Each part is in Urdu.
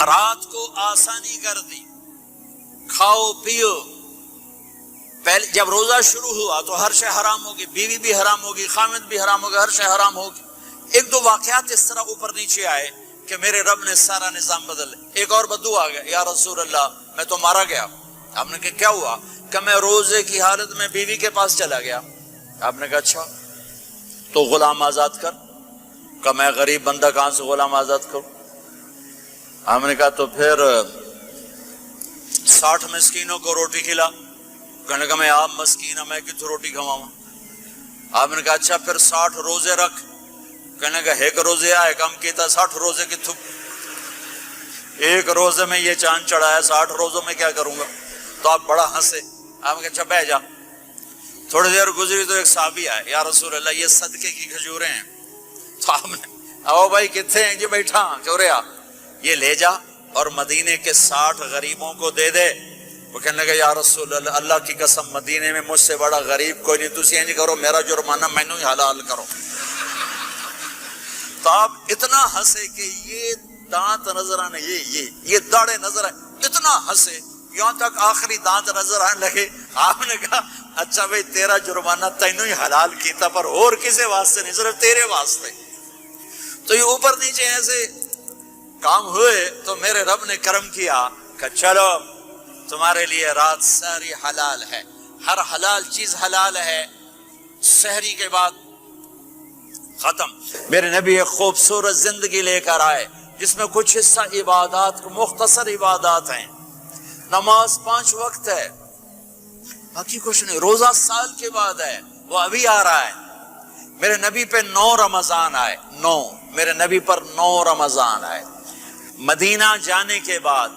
رات کو آسانی کر دی، کھاؤ پیو۔ پہلے جب روزہ شروع ہوا تو ہر شے حرام ہوگی، بیوی بھی حرام ہوگی، خامد بھی حرام ہوگا، ہر شے حرام ہوگی۔ ایک دو واقعات اس طرح اوپر نیچے آئے کہ میرے رب نے سارا نظام بدل۔ ایک اور بدو آ گیا، یا رسول اللہ میں تو مارا گیا۔ آپ نے کہا کیا ہوا؟ کہ میں روزے کی حالت میں بیوی کے پاس چلا گیا۔ آپ نے کہا اچھا تو غلام آزاد کر۔ کہ میں غریب بندہ کہاں سے غلام آزاد کروں؟ آپ نے کہا تو پھر 60 مسکینوں کو روٹی کھلا۔ کہنے لگا میں آپ مسکین ہوں، میں کتوں روٹی کھواؤں؟ آپ نے کہا اچھا پھر 60 روزے رکھ۔ کہنے لگا ایک روزے آئے کم کیتا، 60 روزے کتوں؟ ایک روزے میں یہ چاند چڑھایا، 60 روزوں میں کیا کروں گا؟ تو آپ بڑا ہنسے۔ آپ نے کہا اچھا بیٹھ جا۔ تھوڑی دیر گزری تو ایک صحابی آئے، یا رسول اللہ یہ صدقے کی کھجوریں ہیں۔ تو آپ نے او بھائی کتنے ہیں؟ جی بیٹھا چوریا، یہ لے جا اور مدینے کے 60 غریبوں کو دے دے۔ وہ کہنے لگا یا رسول اللہ اللہ کی قسم مدینے میں مجھ سے بڑا غریب کوئی نہیں، تسی نہیں کرو، میرا جرمانہ مینوں ہی حلال کرو۔ تو آپ اتنا ہنسے کہ یہ دانت نظر آنے، یہ داڑے نظر آئے، اتنا ہنسے یہاں تک آخری دانت نظر آنے لگے۔ آپ نے کہا اچھا بھائی تیرا جرمانہ تینوں ہی حلال کیتا، پر اور کسی واسطے نہیں، صرف تیرے واسطے۔ تو یہ اوپر نیچے ایسے کام ہوئے تو میرے رب نے کرم کیا کہ چلو تمہارے لیے رات ساری حلال ہے، ہر حلال چیز حلال ہے۔ سحری کے بعد ختم۔ میرے نبی ایک خوبصورت زندگی لے کر آئے جس میں کچھ حصہ عبادات، مختصر عبادات ہیں۔ نماز 5 وقت ہے، باقی کچھ نہیں۔ روزہ سال کے بعد ہے، وہ ابھی آ رہا ہے۔ میرے نبی پہ 9 رمضان آئے، 9 میرے نبی پر 9 رمضان آئے۔ مدینہ جانے کے بعد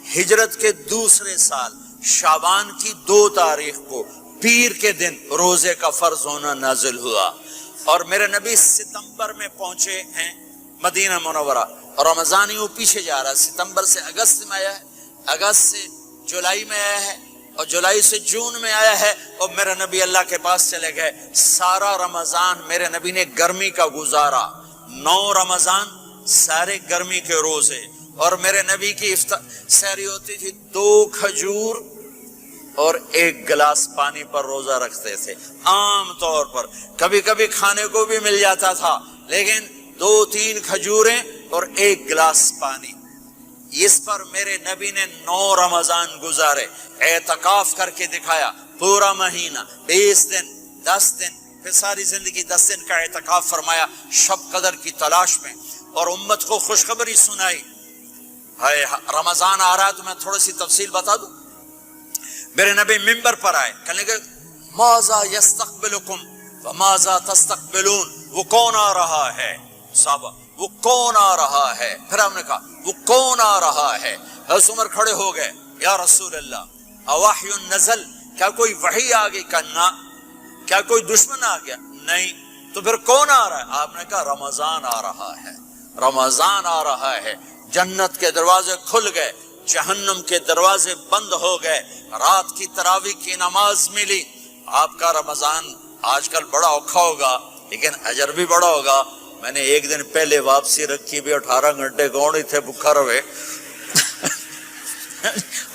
ہجرت کے دوسرے سال شعبان کی 2 تاریخ کو پیر کے دن روزے کا فرض ہونا نازل ہوا، اور میرے نبی ستمبر میں پہنچے ہیں مدینہ منورہ، اور رمضان ہی وہ پیچھے جا رہا ہے۔ ستمبر سے اگست میں آیا ہے، اگست سے جولائی میں آیا ہے، اور جولائی سے جون میں آیا ہے، اور میرے نبی اللہ کے پاس چلے گئے۔ سارا رمضان میرے نبی نے گرمی کا گزارا، 9 رمضان سارے گرمی کے روزے، اور میرے نبی کی سحری ہوتی تھی 2 کھجور اور 1 گلاس پانی پر روزہ رکھتے تھے عام طور پر۔ کبھی کبھی کھانے کو بھی مل جاتا تھا، لیکن 2-3 کھجوریں اور 1 گلاس پانی۔ اس پر میرے نبی نے 9 رمضان گزارے، اعتکاف کر کے دکھایا، پورا مہینہ 20 دن 10 دن، پھر ساری زندگی 10 دن کا اعتکاف فرمایا شب قدر کی تلاش میں، اور امت کو خوشخبری سنائی۔ رمضان آ رہا ہے تو میں تھوڑی سی تفصیل بتا دوں۔ میرے نبی منبر پر آئے، کہنے لگے ماذا یستقبلکم وماذا تستقبلون، وہ کون آ رہا ہے؟ صحابہ وہ کون آ رہا ہے؟ پھر ہم نے کہا وہ کون آ رہا ہے؟ حضرت عمر کھڑے ہو گئے، یا رسول اللہ اوحی نزل، کیا کوئی وحی آ گئی؟ کہ نہ۔ کیا کوئی دشمن آ گیا؟ نہیں۔ تو پھر کون آ رہا ہے؟ آپ نے کہا رمضان آ رہا ہے، رمضان آ رہا ہے۔ جنت کے دروازے کھل گئے، جہنم کے دروازے بند ہو گئے، رات کی تراویح کی نماز ملی۔ آپ کا رمضان آج کل بڑا اوکھا ہوگا لیکن اجر بھی بڑا ہوگا۔ میں نے ایک دن پہلے واپسی رکھی بھی، 18 گھنٹے کون ہی تھے بھوکا رہے۔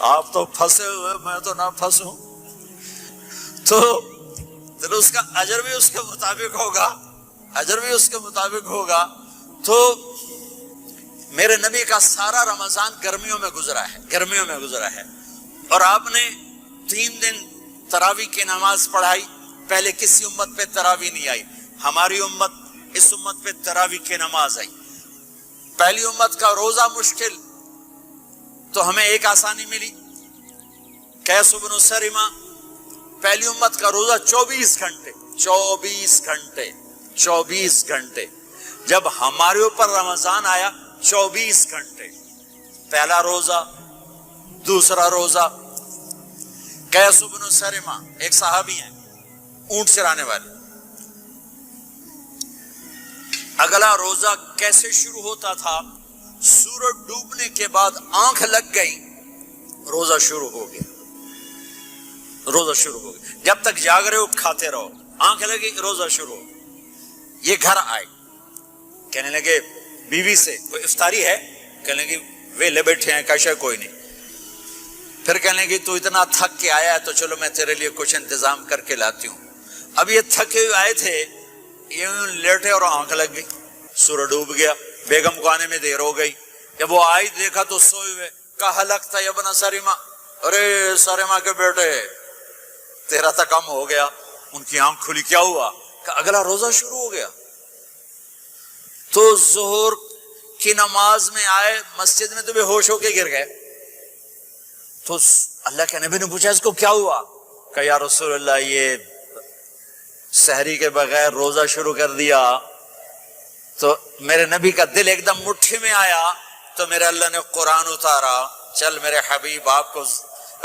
آپ تو پھنسے ہوئے، میں تو نہ پھنسوں، تو اس کا اجر بھی اس کے مطابق ہوگا، اجر بھی اس کے مطابق ہوگا۔ تو میرے نبی کا سارا رمضان گرمیوں میں گزرا ہے، گرمیوں میں گزرا ہے، اور آپ نے 3 دن تراویح کی نماز پڑھائی۔ پہلے کسی امت پہ تراویح نہیں آئی، ہماری امت، اس امت پہ تراویح کی نماز آئی۔ پہلی امت کا روزہ مشکل، تو ہمیں ایک آسانی ملی، قیس بن سریمہ۔ پہلی امت کا روزہ 24 گھنٹے، 24 گھنٹے، 24 گھنٹے۔ جب ہمارے اوپر رمضان آیا 24 گھنٹے، پہلا روزہ، دوسرا روزہ۔ قیس بن سریمہ ایک صحابی ہیں، اونٹ چرانے والے۔ اگلا روزہ کیسے شروع ہوتا تھا؟ سورج ڈوبنے کے بعد آنکھ لگ گئی، روزہ شروع ہو گیا، روزہ شروع ہو گیا۔ جب تک جاگ رہے ہو کھاتے رہو، آنکھ لگی روزہ شروع ہو۔ یہ گھر آئے، کہنے لگے بیوی سے کوئی افطاری ہے؟ کہنے لگے ویلے بیٹھے ہیں کیسے کوئی نہیں. پھر کہنے لگی تو اتنا تھک کے آیا ہے تو چلو میں تیرے لیے کچھ انتظام کر کے لاتی ہوں. اب یہ تھکے ہوئے آئے تھے, یوں لیٹے اور آنکھ لگ گئی, سورج ڈوب گیا, بیگم کو آنے میں دیر ہو گئی. جب وہ آئی دیکھا تو سوئے ہوئے. کہا لگتا ہے ابن سریما, ارے سریما کے بیٹے تیرا تو کم ہو گیا. ان کی آنکھ کھلی, کیا ہوا؟ کہ اگلا روزہ شروع ہو گیا. تو ظہر کی نماز میں آئے مسجد میں تو بے ہوش ہو کے گر گئے. تو اللہ کے نبی نے پوچھا اس کو کیا ہوا؟ کہ یا رسول اللہ یہ سحری کے بغیر روزہ شروع کر دیا. تو میرے نبی کا دل ایک دم مٹھی میں آیا, تو میرے اللہ نے قرآن اتارا, چل میرے حبیب آپ کو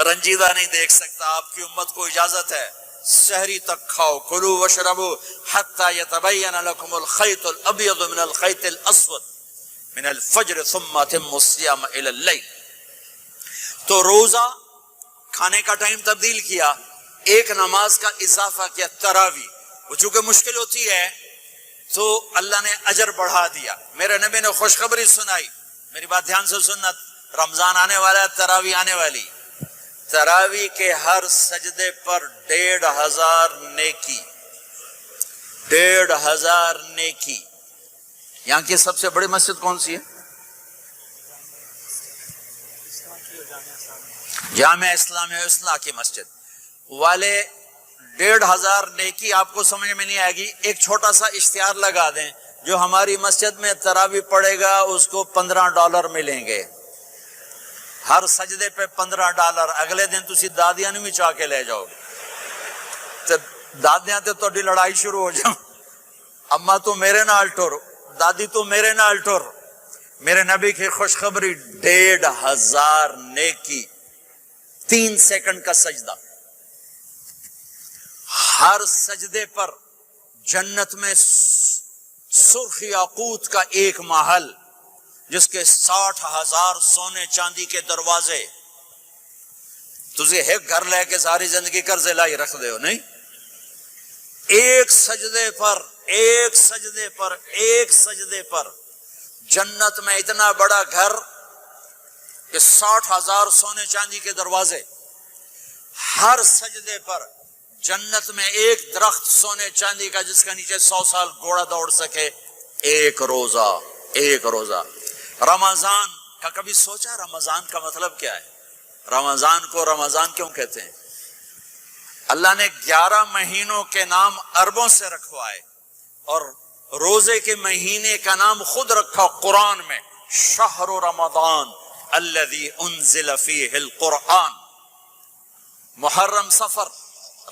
رنجیدہ نہیں دیکھ سکتا, آپ کی امت کو اجازت ہے سحری تک کھاؤ, کلوا واشربوا حتی یتبین لکم الخیط الابیض من الخیط الاسود من الفجر ثم اتموا الصیام الی اللیل. تو روزہ کھانے کا ٹائم تبدیل کیا, ایک نماز کا اضافہ کیا, تراویح. وہ چونکہ مشکل ہوتی ہے تو اللہ نے اجر بڑھا دیا. میرے نبی نے خوشخبری سنائی, میری بات دھیان سے سننا, رمضان آنے والا ہے, تراویح آنے والی. تراویح کے ہر سجدے پر 1500 نیکی, 1500 نیکی. یہاں کی سب سے بڑی مسجد کون سی ہے؟ جامعہ اسلامیہ اصلاح کی مسجد والے. 1500 نیکی آپ کو سمجھ میں نہیں آئے گی. ایک چھوٹا سا اشتہار لگا دیں, جو ہماری مسجد میں تراویح پڑے گا اس کو $15 ملیں گے, ہر سجدے پہ $15. اگلے دن تسی دادیاں بھی چاہ کے لے جاؤ گے, تو دادیاں تے تہاڈی لڑائی شروع ہو جاؤ, اما تو میرے نال ٹر, دادی تو میرے نال ٹر. میرے نبی کی خوشخبری, 1500 نیکی, 3 سیکنڈ کا سجدہ. ہر سجدے پر جنت میں سرخ یاقوت کا ایک محل, جس کے 60,000 سونے چاندی کے دروازے. تجھے ایک گھر لے کے ساری زندگی قرضے لائی رکھ دے ہو نہیں. ایک سجدے پر, ایک سجدے پر, ایک سجدے پر جنت میں اتنا بڑا گھر کہ 60,000 سونے چاندی کے دروازے. ہر سجدے پر جنت میں ایک درخت سونے چاندی کا جس کا نیچے 100 سال گھوڑا دوڑ سکے. ایک روزہ, ایک روزہ. رمضان کا کبھی سوچا رمضان کا مطلب کیا ہے؟ رمضان کو رمضان کیوں کہتے ہیں؟ اللہ نے 11 مہینوں کے نام عربوں سے رکھوائے, اور روزے کے مہینے کا نام خود رکھا قرآن میں, شہر رمضان الذی انزل فیہ القرآن. محرم, صفر,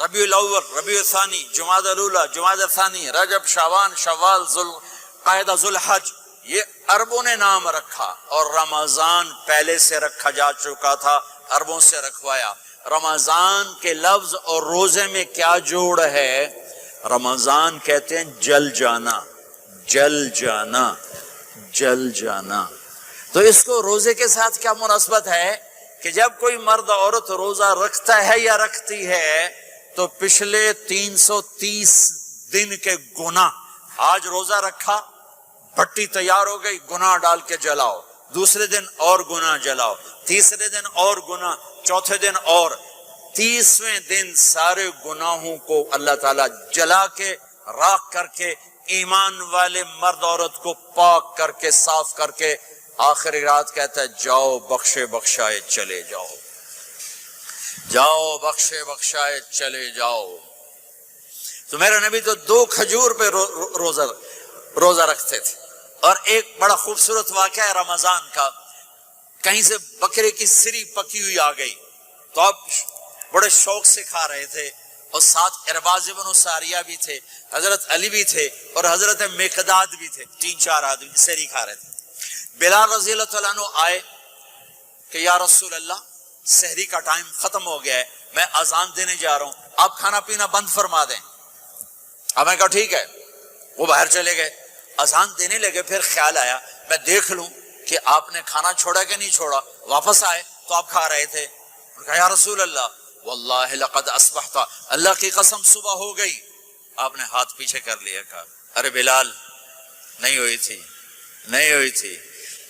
ربیع الاول, ربیع الثانی, جمادی الاولی, جمادی الثانی, رجب, شعبان, شوال, ذوالقعدہ, ذوالحج, یہ عربوں نے نام رکھا. اور رمضان پہلے سے رکھا جا چکا تھا, عربوں سے رکھوایا. رمضان کے لفظ اور روزے میں کیا جوڑ ہے؟ رمضان کہتے ہیں جل جانا, جل جانا, جل جانا. تو اس کو روزے کے ساتھ کیا مناسبت ہے کہ جب کوئی مرد عورت روزہ رکھتا ہے یا رکھتی ہے تو پچھلے 330 دن کے گناہ, آج روزہ رکھا, بھٹی تیار ہو گئی, گناہ ڈال کے جلاؤ, دوسرے دن اور گناہ جلاؤ, تیسرے دن اور گناہ, چوتھے دن اور, 30ویں دن سارے گناہوں کو اللہ تعالیٰ جلا کے راکھ کر کے ایمان والے مرد عورت کو پاک کر کے صاف کر کے آخری رات کہتا ہے جاؤ بخشے بخشائے چلے جاؤ, جاؤ بخشے بخشائے چلے جاؤ. تو میرے نبی تو 2 کھجور پہ روزہ رکھتے تھے. اور ایک بڑا خوبصورت واقعہ ہے رمضان کا, کہیں سے بکرے کی سری پکی ہوئی آ گئی تو آپ بڑے شوق سے کھا رہے تھے, اور ساتھ ارباز بن ساریہ بھی تھے, حضرت علی بھی تھے, اور حضرت مقداد بھی تھے. 3-4 آدمی سری کھا رہے تھے. بلال رضی اللہ تعالیٰ عنہ آئے کہ یا رسول اللہ سحری کا ٹائم ختم ہو گیا ہے, میں اذان دینے جا رہا ہوں, آپ کھانا پینا بند فرما دیں. اب میں کہا ٹھیک ہے. وہ باہر چلے گئے, اذان دینے لگے. پھر خیال آیا میں دیکھ لوں کہ آپ نے کھانا چھوڑا کہ نہیں چھوڑا. واپس آئے تو آپ کھا رہے تھے. کہا یا رسول اللہ واللہ لقد اصبحت, اللہ کی قسم صبح ہو گئی. آپ نے ہاتھ پیچھے کر لیا, کہا ارے بلال نہیں ہوئی تھی, نہیں ہوئی تھی.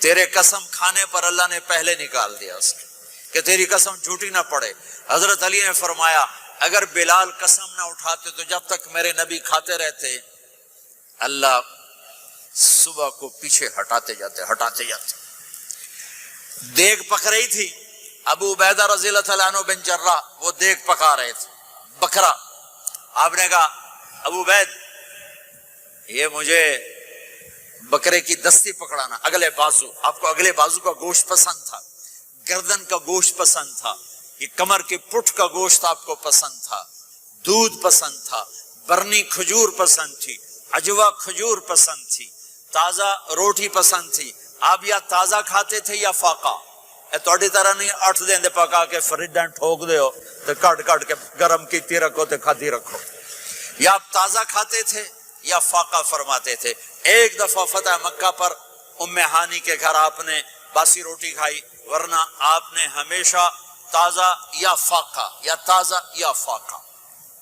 تیرے قسم کھانے پر اللہ نے پہلے نکال دیا اس کے کہ تیری قسم جھوٹی نہ پڑے۔ حضرت علی نے فرمایا اگر بلال قسم نہ اٹھاتے تو جب تک میرے نبی کھاتے رہتے اللہ صبح کو پیچھے ہٹاتے جاتے۔ دیگ پک رہی تھی، ابو عبیدہ رضی اللہ تعالیٰ عنہ بن جراح وہ دیگ پکا رہے تھے، بکرا۔ آپ نے کہا ابو عبید یہ مجھے بکرے کی دستی پکڑانا، اگلے بازو، آپ کو اگلے بازو کا گوشت پسند تھا، گردن کا گوشت پسند تھا، یہ کمر کے پٹ کا گوشت آپ کو پسند تھا، دودھ پسند تھا، برنی کھجور پسند تھی، عجوا کھجور پسند تھی، تازہ روٹی پسند تھی۔ آپ یا تازہ کھاتے تھے یا فاقہ، تھوڑی طرح نہیں 8 دن دے پکا کے فریج ٹھوک دے ہو تو کٹ کے گرم کیتی رکھو تو کھاتی رکھو، یا آپ تازہ کھاتے تھے یا فاقہ فرماتے تھے۔ ایک دفعہ فتح مکہ پر ام ہانی کے گھر آپ نے باسی روٹی کھائی، ورنہ آپ نے ہمیشہ تازہ یا فاقہ یا تازہ یا فاقہ،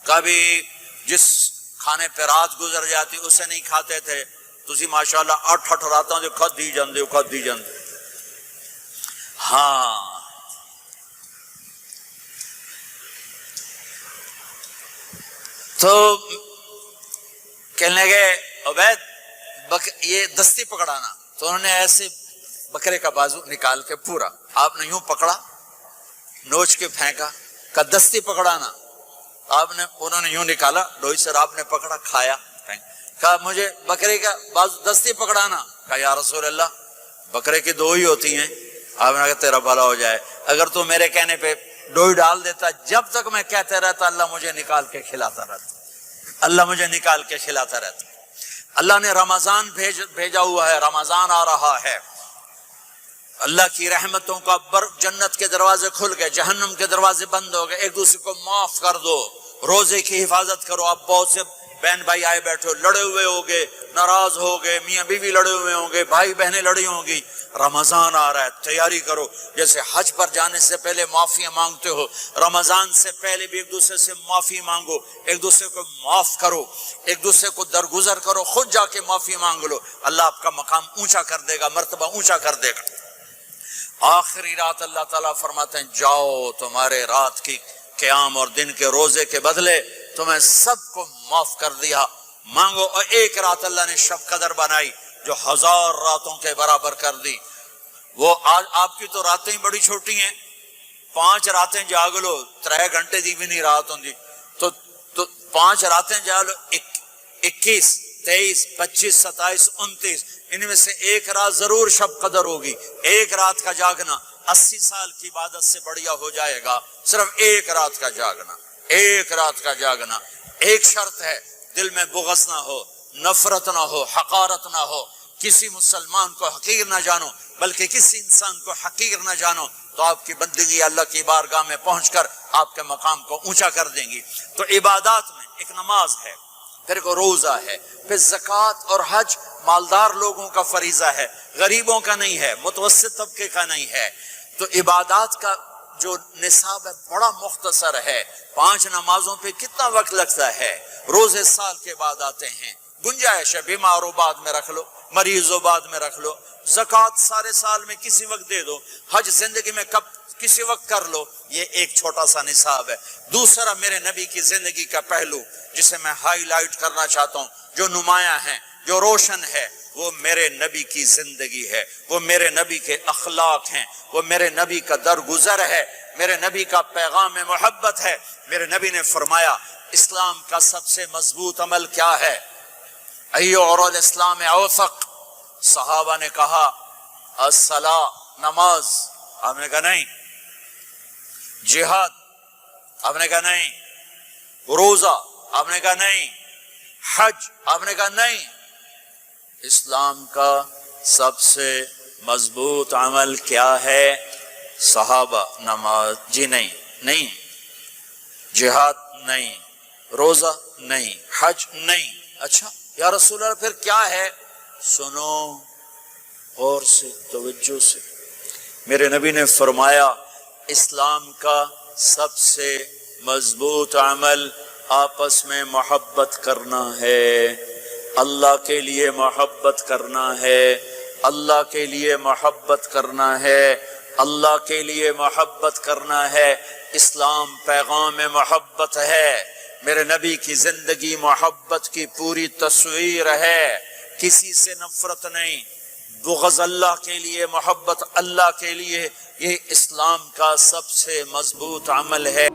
کبھی جس کھانے پہ رات گزر جاتی اسے نہیں کھاتے تھے۔ تسی ماشاءاللہ 8 راتاں جو کھدی جاندے۔ ہاں تو کہنے لگے عبید یہ دستی پکڑانا، تو انہوں نے ایسے بکرے کا بازو نکال کے پورا آپ نے یوں پکڑا، نوچ کے پھینکا، کا دستی پکڑانا، آپ نے انہوں نے یوں نکالا ڈوئی سے، آپ نے پکڑا کھایا، کہا مجھے بکرے کا بازو دستی پکڑانا، کہا یا رسول اللہ بکرے کی 2 ہی ہوتی ہیں۔ آپ نے کہا تیرا بھلا ہو جائے، اگر تو میرے کہنے پہ ڈوئی ڈال دیتا، جب تک میں کہتے رہتا اللہ مجھے نکال کے کھلاتا رہتا، اللہ مجھے نکال کے کھلاتا رہتا۔ اللہ نے رمضان بھیجا ہوا ہے، رمضان آ رہا ہے، اللہ کی رحمتوں کا جنت کے دروازے کھل گئے، جہنم کے دروازے بند ہو گئے، ایک دوسرے کو معاف کر دو، روزے کی حفاظت کرو۔ آپ بہت سے بہن بھائی آئے بیٹھے ہو، لڑے ہوئے ہوگے، ناراض ہوگے، میاں بیوی لڑے ہوئے ہوں گے، بھائی بہنیں لڑی ہوں گی، رمضان آ رہا ہے، تیاری کرو۔ جیسے حج پر جانے سے پہلے معافیاں مانگتے ہو، رمضان سے پہلے بھی ایک دوسرے سے معافی مانگو، ایک دوسرے کو معاف کرو، ایک دوسرے کو درگزر کرو، خود جا کے معافی مانگ لو، اللہ آپ کا مقام اونچا کر دے گا، مرتبہ اونچا کر دے گا۔ آخری رات اللہ تعالیٰ فرماتے ہیں جاؤ، تمہارے رات کی قیام اور دن کے روزے کے بدلے تمہیں سب کو معاف کر دیا، مانگو۔ اور ایک رات اللہ نے شب قدر بنائی جو 1000 راتوں کے برابر کر دی۔ وہ آج آپ کی تو راتیں بڑی چھوٹی ہیں، 5 راتیں جاگ لو، 3 گھنٹے دی بھی نہیں رات ہوندی، تو 5 راتیں جاگ لو، 21 23 25 27 29، ان میں سے ایک رات ضرور شب قدر ہوگی۔ ایک رات کا جاگنا 80 سال کی عبادت سے بڑھیا ہو جائے گا، صرف ایک رات کا جاگنا، ایک رات کا جاگنا۔ ایک شرط ہے، دل میں بغض نہ ہو، نفرت نہ ہو، حقارت نہ ہو، کسی مسلمان کو حقیر نہ جانو، بلکہ کسی انسان کو حقیر نہ جانو، تو آپ کی بندگی اللہ کی بارگاہ میں پہنچ کر آپ کے مقام کو اونچا کر دیں گی۔ تو عبادات میں ایک نماز ہے، پھر ایک روزہ ہے، پھر زکوٰۃ اور حج مالدار لوگوں کا فریضہ ہے، غریبوں کا نہیں ہے، متوسط طبقے کا نہیں ہے۔ تو عبادات کا جو نصاب ہے بڑا مختصر ہے، 5 نمازوں پہ کتنا وقت لگتا ہے، روزے سال کے بعد آتے ہیں، گنجائش ہے، بیمار ہو بعد میں رکھ لو، مریض ہو بعد میں رکھ لو، زکوٰۃ سارے سال میں کسی وقت دے دو، حج زندگی میں کب کسی وقت کر لو۔ یہ ایک چھوٹا سا نصاب ہے۔ دوسرا میرے نبی کی زندگی کا پہلو جسے میں ہائی لائٹ کرنا چاہتا ہوں، جو نمایاں ہے، جو روشن ہے، وہ میرے نبی کی زندگی ہے، وہ میرے نبی کے اخلاق ہیں، وہ میرے نبی کا درگزر ہے، میرے نبی کا پیغام محبت ہے۔ میرے نبی نے فرمایا اسلام کا سب سے مضبوط عمل کیا ہے؟ ایو اور الاسلام اوثق۔ صحابہ نے کہا الصلاۃ، نماز، آپ نے کہا نہیں۔ جہاد، آپ نے کہا نہیں۔ روزہ، آپ نے کہا نہیں۔ حج، آپ نے کہا نہیں۔ اسلام کا سب سے مضبوط عمل کیا ہے؟ صحابہ، نماز، جی نہیں۔ جہاد نہیں، روزہ نہیں، حج نہیں۔ اچھا یا رسول اللہ پھر کیا ہے؟ سنو غور سے، توجہ سے۔ میرے نبی نے فرمایا اسلام کا سب سے مضبوط عمل آپس میں محبت کرنا ہے، اللہ کے لیے محبت کرنا ہے، اللہ کے لیے محبت کرنا ہے، اللہ کے لیے محبت کرنا ہے۔ اسلام پیغام محبت ہے، میرے نبی کی زندگی محبت کی پوری تصویر ہے، کسی سے نفرت نہیں، بغض اللہ کے لیے، محبت اللہ کے لیے، یہ اسلام کا سب سے مضبوط عمل ہے۔